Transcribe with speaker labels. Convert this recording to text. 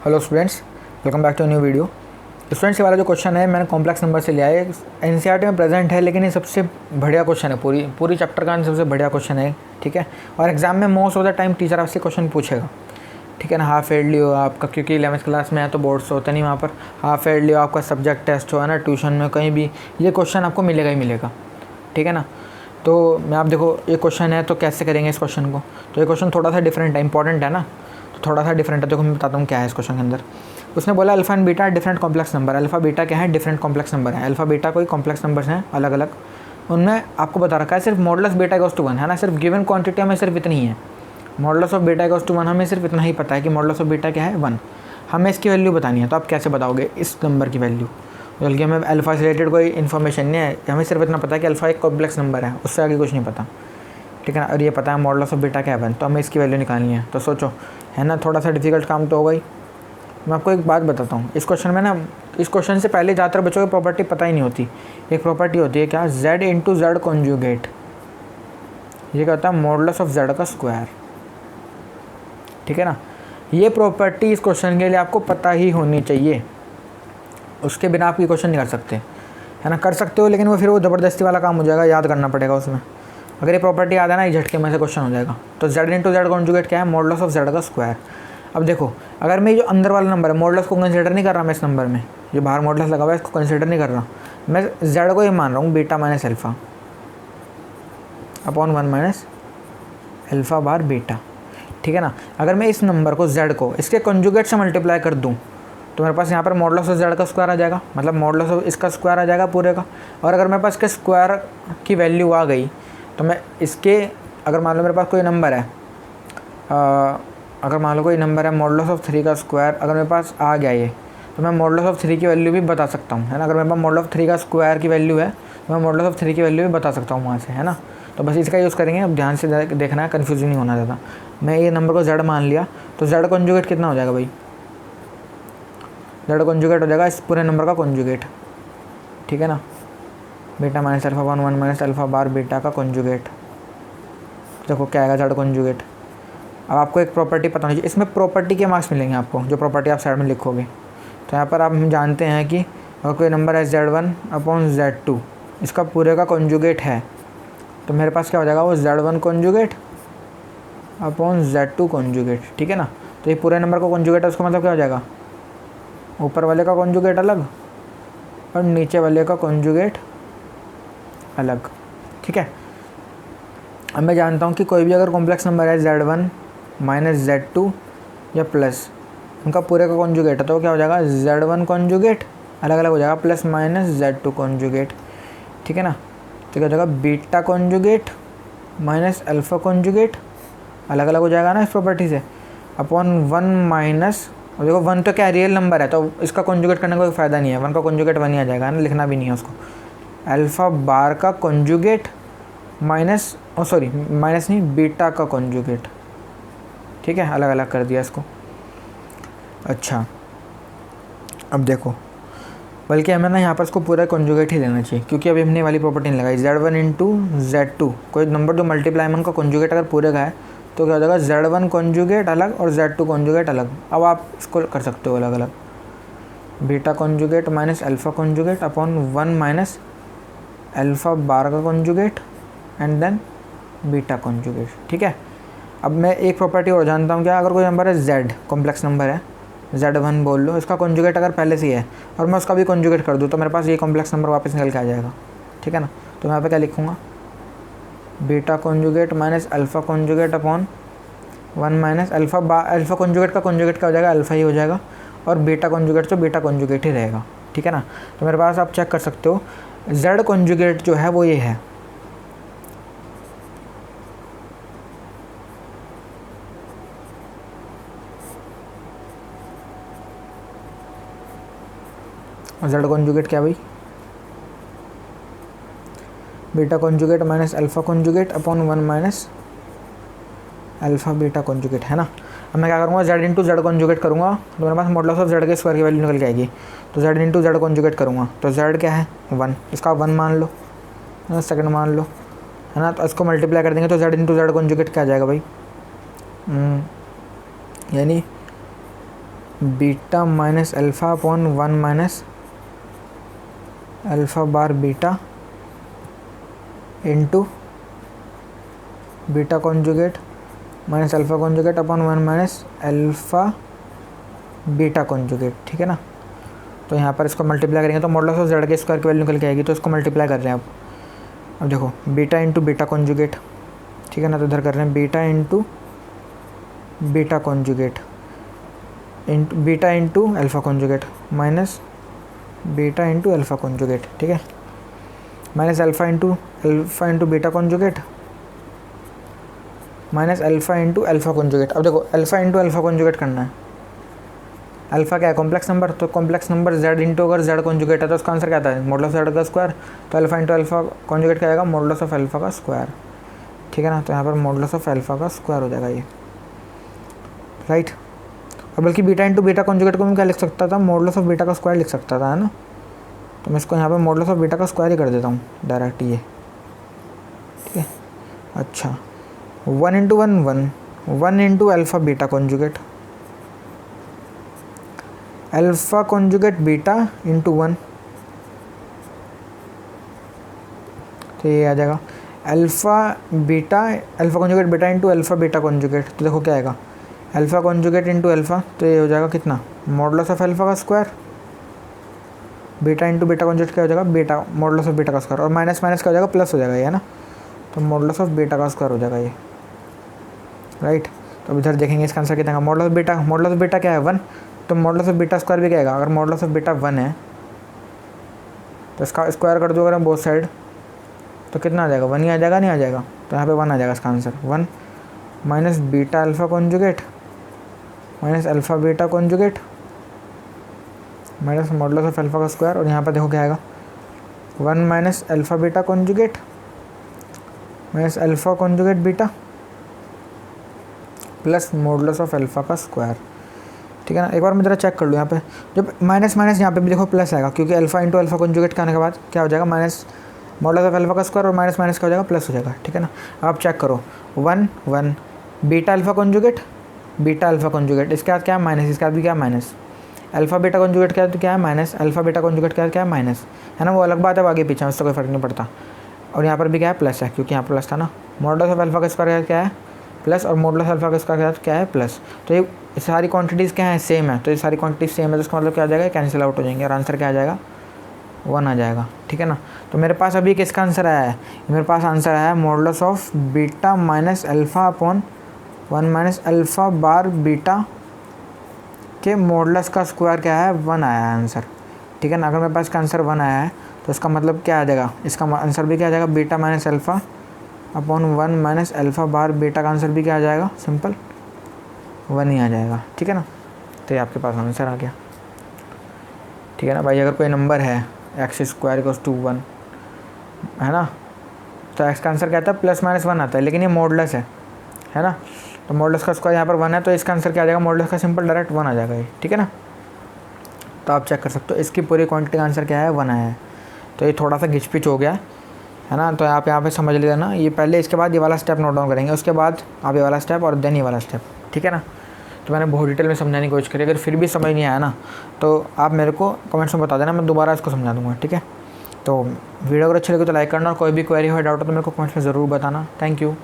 Speaker 1: Hello students, welcome back to new video. Students, ये वाला जो क्वेश्चन है मैंने कॉम्प्लेक्स नंबर से लिया है। एनसीईआरटी में प्रेजेंट है, लेकिन ये सबसे बढ़िया क्वेश्चन है। पूरी चैप्टर का सबसे बढ़िया क्वेश्चन है, ठीक है। और एग्जाम में most of the time teacher आपसे क्वेश्चन पूछेगा, ठीक है ना। हाफ ईयरली हो आपका, क्योंकि 11th क्लास में है तो बोर्ड से होता नहीं वहाँ पर। हाफ ईयरली हो आपका, सब्जेक्ट टेस्ट हो, है ना, ट्यूशन में कहीं भी ये क्वेश्चन आपको मिलेगा ही मिलेगा, ठीक है ना। तो मैं आप देखो, ये क्वेश्चन है तो कैसे करेंगे इस क्वेश्चन को। तो ये क्वेश्चन थोड़ा सा डिफरेंट है, इंपॉर्टेंट है ना, तो थोड़ा सा डिफरेंट है। देखो मैं बताता हूँ क्या है इस क्वेश्चन के अंदर। उसने बोला alpha and beta different complex number. Alpha beta क्या है? डिफरेंट कॉम्प्लेक्स नंबर है। अल्फ़ा बीटा कोई कॉम्प्लेक्स नंबर्स हैं अलग अलग। उनमें आपको बता रखा है सिर्फ मॉडुलस बीटा इक्वल्स टू 1, है ना। सिर्फ गिवन क्वांटिटी हमें सिर्फ इतनी ही है, modulus of beta equals to 1। हमें सिर्फ इतना ही पता है कि मॉडुलस ऑफ बीटा क्या है, 1। हमें इसकी वैल्यू बतानी है। तो आप कैसे बताओगे इस नंबर की वैल्यू? बल्कि हमें अल्फ़ा से रिलेटेड कोई इन्फॉर्मेशन नहीं है, हमें सिर्फ इतना पता है कि अल्फ़ा एक कॉम्प्लेक्स नंबर है, उससे आगे कुछ नहीं पता, ठीक है ना। और ये पता है मॉडुलस ऑफ बीटा क्या है, 1। तो हमें इसकी वैल्यू निकालनी है। तो सोचो, है ना, थोड़ा सा डिफिकल्ट काम तो होगा ही। मैं आपको एक बात बताता हूँ, इस क्वेश्चन में ना, इस क्वेश्चन से पहले ज़्यादातर बच्चों को प्रॉपर्टी पता ही नहीं होती। एक प्रॉपर्टी होती है क्या, z इंटू जेड कॉन्जुगेट। ये क्या होता है? मॉडुलस ऑफ z का स्क्वायर, ठीक है ना। ये प्रॉपर्टी इस क्वेश्चन के लिए आपको पता ही होनी चाहिए, उसके बिना आप ये क्वेश्चन नहीं कर सकते, है ना। कर सकते हो, लेकिन वो फिर वो ज़बरदस्ती वाला काम हो जाएगा, याद करना पड़ेगा उसमें। अगर ये प्रॉपर्टी याद है ना, ये झटके में से क्वेश्चन हो जाएगा। तो z इंटू जेड कॉन्जुगेट क्या है? मॉडुलस ऑफ z का स्क्वायर। अब देखो, अगर मैं जो अंदर वाला नंबर है, मॉडुलस को कंसीडर नहीं कर रहा मैं इस नंबर में, जो बाहर मॉडुलस लगा हुआ है इसको कंसीडर नहीं कर रहा मैं, z को ये मान रहा हूँ beta minus alpha upon 1 minus alpha bar beta, ठीक है ना। अगर मैं इस नंबर को z को इसके कंजुगेट से मल्टीप्लाई कर दूँ तो मेरे पास यहाँ पर मॉडुलस ऑफ z का स्क्वायर आ जाएगा, मतलब मॉडुलस ऑफ इसका स्क्वायर आ जाएगा पूरे का। और अगर मेरे पास इसके स्क्वायर की वैल्यू आ गई तो मैं इसके, अगर मान लो मेरे पास कोई नंबर है, अगर मान लो कोई नंबर है मॉडुलस ऑफ 3 का स्क्वायर, अगर मेरे पास आ गया ये, तो मैं मॉडुलस ऑफ 3 की वैल्यू भी बता सकता हूँ, है ना। अगर मेरे पास मॉडुलस ऑफ 3 का स्क्वायर की वैल्यू है तो मैं मॉडुलस ऑफ 3 की वैल्यू भी बता सकता हूँ वहाँ से, है ना। तो बस इसका यूज़ करेंगे। अब ध्यान से देखना है, कन्फ्यूजन नहीं होना ज़्यादा। मैं ये नंबर को z मान लिया, तो z कॉन्जुगेट कितना हो जाएगा भाई? z कॉन्जुगेट हो जाएगा इस पूरे नंबर का कॉन्जुगेट, ठीक है ना। Beta minus alpha one 1 minus alpha bar beta का कॉन्जुगेट। देखो क्या आएगा z कॉन्जुगेट। अब आपको एक प्रॉपर्टी पता होनी चाहिए, इसमें प्रॉपर्टी के मार्क्स मिलेंगे आपको, जो प्रॉपर्टी आप साइड में लिखोगे। तो यहाँ पर आप हम जानते हैं कि अगर कोई नंबर है z1 अपॉन z2, इसका पूरे का कॉन्जुगेट है, तो मेरे पास क्या हो जाएगा, वो z1 conjugate upon z2 conjugate, ठीक है ना। तो ये पूरे नंबर का कॉन्जुगेट है, उसका मतलब क्या हो जाएगा, ऊपर वाले का कॉन्जुगेट अलग और नीचे वाले का कॉन्जुगेट अलग, ठीक है। अब मैं जानता हूँ कि कोई भी अगर कॉम्प्लेक्स नंबर है z1 माइनस z2 या प्लस, उनका पूरे का कॉन्जुगेट है, तो क्या हो जाएगा, z1 कॉन्जुगेट अलग अलग हो जाएगा प्लस माइनस z2 कॉन्जुगेट, ठीक है ना। तो क्या हो जाएगा, beta conjugate minus alpha conjugate अलग अलग हो जाएगा ना इस प्रॉपर्टी से, अपॉन 1 माइनस, और देखो 1 तो क्या रियल नंबर है, तो इसका कॉन्जुगेट करने का कोई फ़ायदा नहीं है, 1 का कॉन्जुगेट 1 ही आ जाएगा ना, लिखना भी नहीं है उसको। अल्फ़ा बार का कॉन्जुगेट माइनस, सॉरी माइनस नहीं, बीटा का कॉन्जुगेट, ठीक है, अलग अलग कर दिया इसको। अच्छा, अब देखो, बल्कि हमें ना यहाँ पर इसको पूरा कॉन्जुगेट ही लेना चाहिए, क्योंकि अभी हमने वाली प्रॉपर्टी नहीं लगाई। z1 इंटू z2, कोई नंबर जो मल्टीप्लाई में उनका कॉन्जुगेट अगर पूरे का है तो क्या हो जाएगा, z1 कॉन्जुगेट अलग और z2 कॉन्जुगेट अलग। अब आप इसको कर सकते हो अलग अलग, beta conjugate minus alpha conjugate upon 1 minus alpha bar का conjugate and then beta conjugate, ठीक है। अब मैं एक प्रॉपर्टी और जानता हूँ क्या, अगर कोई नंबर है z, कॉम्प्लेक्स नंबर है, z1 बोल लो, इसका कॉन्जुगेट अगर पहले से ही है और मैं उसका भी कॉन्जुगेट कर दूँ तो मेरे पास ये कॉम्प्लेक्स नंबर वापस निकल के आ जाएगा, ठीक है ना। तो मैं यहाँ पे क्या लिखूँगा, beta conjugate minus alpha conjugate upon 1 minus alpha conjugate का कॉन्जुगेट क्या हो जाएगा, अल्फ़ा ही हो जाएगा, और बीटा कॉन्जुगेट तो बीटा कॉन्जुगेट ही रहेगा, ठीक है ना। तो मेरे पास आप चेक कर सकते हो, z कॉन्जुगेट जो है वो ये है, z कॉन्जुगेट क्या भाई, beta conjugate minus alpha conjugate upon 1 minus alpha beta conjugate, है ना। अब मैं क्या करूँगा, z इंटू जेड कॉन्जुगेट करूँगा तो मेरे पास मॉडुलस ऑफ z के स्क्वायर की वैल्यू निकल के आएगी। तो z इंटू जेड कॉन्जुगेट करूँगा तो z क्या है, 1, इसका 1 मान लो, सेकंड मान लो, है ना। तो इसको मल्टीप्लाई कर देंगे तो z इंटू जेड कॉन्जुगेट क्या आ जाएगा भाई, यानी beta minus alpha upon 1 minus alpha bar beta into beta conjugate minus alpha conjugate upon 1 minus alpha beta conjugate, ठीक है ना। तो यहाँ पर इसको मल्टीप्लाई करेंगे तो मॉडुलस ऑफ जेड के स्क्वायर की वैल्यू निकल के आएगी, तो इसको मल्टीप्लाई कर रहे हैं अब देखो बीटा इंटू बीटा कॉन्जुगेट, ठीक है ना। तो इधर कर रहे हैं beta into beta conjugate into beta into alpha conjugate minus beta into alpha conjugate, ठीक है, minus alpha into beta conjugate minus alpha into alpha conjugate. अब देखो अल्फ़ा इंटू अल्फ़ा कॉन्जुगेट करना है। अल्फ़ा क्या है? कॉम्प्लेक्स नंबर, तो complex number Z into अगर जेड कॉन्जुगेट है तो उसका आंसर क्या आता है? मॉडुलस ऑफ जेड का स्क्वायर। तो अल्फ़ा इंटू अल्फ़ा कॉन्जुगेट क्या आएगा? मॉडुलस ऑफ अल्फ़ा का स्क्वायर, ठीक है ना। तो यहाँ पर मॉडुलस ऑफ अल्फ़ा का स्क्वायर हो जाएगा ये, राइट। और बल्कि बीटा इंटू बीटा कॉन्जुगेट को मैं क्या लिख सकता था? मॉडुलस ऑफ बीटा का स्क्वायर लिख सकता था, है ना। तो मैं इसको यहाँ पर मॉडुलस ऑफ बीटा का स्क्वायर ही कर देता हूँ डायरेक्ट ये, ठीक है। अच्छा 1 into 1 into alpha beta conjugate, alpha conjugate beta into 1, तो ये आ जाएगा alpha conjugate beta into alpha beta conjugate. तो देखो क्या आएगा? अल्फ़ा कॉन्जुगेट इंटू अल्फ़ा, तो ये हो जाएगा कितना? मॉडुलस ऑफ अल्फ़ा का square. Beta into beta conjugate क्या हो जाएगा? बीटा मॉडुलस ऑफ बीटा का स्क्वायर, और माइनस माइनस क्या हो जाएगा? प्लस हो जाएगा ये, है ना। तो मॉडुलस ऑफ बीटा का स्क्वायर हो जाएगा ये, राइट। तो अब इधर देखेंगे इसका आंसर कितना? मॉडुलस ऑफ बीटा क्या है? 1। तो मॉडुलस ऑफ बीटा स्क्वायर भी क्या आएगा? अगर मॉडुलस ऑफ बीटा 1 है तो इसका स्क्वायर कर दो अगर हम बोथ साइड, तो कितना आ जाएगा? 1 ही आ जाएगा, नहीं आ जाएगा? तो यहाँ पे 1 आ जाएगा इसका answer. 1 minus beta alpha conjugate minus alpha beta conjugate minus modulus of alpha का स्क्वायर, और यहाँ पर देखो क्या आएगा? 1 minus alpha beta conjugate minus alpha conjugate beta plus modulus of alpha का स्क्वायर, ठीक है ना। एक बार मैं ज़रा चेक कर लूँ यहाँ पे, जब माइनस माइनस यहाँ पे भी देखो प्लस आएगा, क्योंकि अल्फ़ा इंटू अल्फ़ा कॉन्जुगेट करने के बाद क्या हो जाएगा? माइनस मॉडुलस ऑफ अल्फ़ा का स्क्वायर, और माइनस माइनस क्या हो जाएगा? प्लस हो जाएगा, ठीक है ना। आप चेक करो 1 1 बीटा अल्फ़ा कॉन्जुगेट, इसके बाद क्या है? माइनस, इसके बाद भी क्या है? माइनस। अल्फ़ा बीटा कॉन्जुगेट क्या है? माइनस। अल्फ़ा बीटा कॉन्जुगेट क्या है? माइनस, है ना। वो अलग बात है, आगे पीछे उससे कोई फ़र्क नहीं पड़ता। और यहाँ पर भी क्या है? प्लस है, क्योंकि यहाँ पर प्लस था ना। मॉडुलस ऑफ अल्फ़ा का स्क्वायर क्या है? प्लस, और मॉडुलस अल्फ़ा का स्क्वायर क्या है? प्लस। तो ये सारी क्वांटिटीज़ क्या है? सेम है। तो ये सारी क्वांटिटीज़ सेम है, तो इसका मतलब क्या आ जाएगा? कैंसिल आउट हो जाएंगे, और आंसर क्या आ जाएगा? 1 आ जाएगा, ठीक है ना। तो मेरे पास अभी किसका आंसर आया है? मेरे पास आंसर आया है modulus of beta minus alpha upon 1 minus alpha bar beta के मॉडुलस का स्क्वायर क्या है? 1 आया है आंसर, ठीक है ना। अगर मेरे पास इसका आंसर 1 आया है तो इसका मतलब क्या आ जाएगा? इसका आंसर भी क्या आ जाएगा? Beta minus alpha upon 1 minus alpha bar beta का आंसर भी क्या आ जाएगा? सिंपल 1 ही आ जाएगा, ठीक है ना। तो ये आपके पास आंसर आ गया, ठीक है ना भाई। अगर कोई नंबर है एक्स स्क्वायर इक्वल्स टू 1, है ना, तो एक्स का आंसर क्या आता है? प्लस माइनस 1 आता है, लेकिन ये मॉडुलस है ना। तो मॉडुलस का स्क्वायर यहाँ पर 1 है, तो इसका आंसर क्या आ जाएगा? मॉडुलस का सिंपल डायरेक्ट 1 आ जाएगा ये, ठीक है ना। तो आप चेक कर सकते हो, इसकी पूरी क्वांटिटी का आंसर क्या है? 1 आया है। तो ये थोड़ा सा घिचपिच हो गया है ना। तो आप यहाँ पे समझ लेना, ये पहले इसके बाद ये वाला स्टेप नोट डाउन करेंगे, उसके बाद आप ये वाला स्टेप और देन ये वाला स्टेप, ठीक है ना। तो मैंने बहुत डिटेल में समझाने की कोशिश करी, अगर फिर भी समझ नहीं आया ना तो आप मेरे को कमेंट्स में बता देना, मैं दोबारा इसको समझा दूँगा, ठीक है। तो वीडियो अगर अच्छी लगे तो लाइक करना, और कोई भी क्वेरी हो, डाउट हो तो मेरे को कमेंट्स में ज़रूर बताना। Thank you.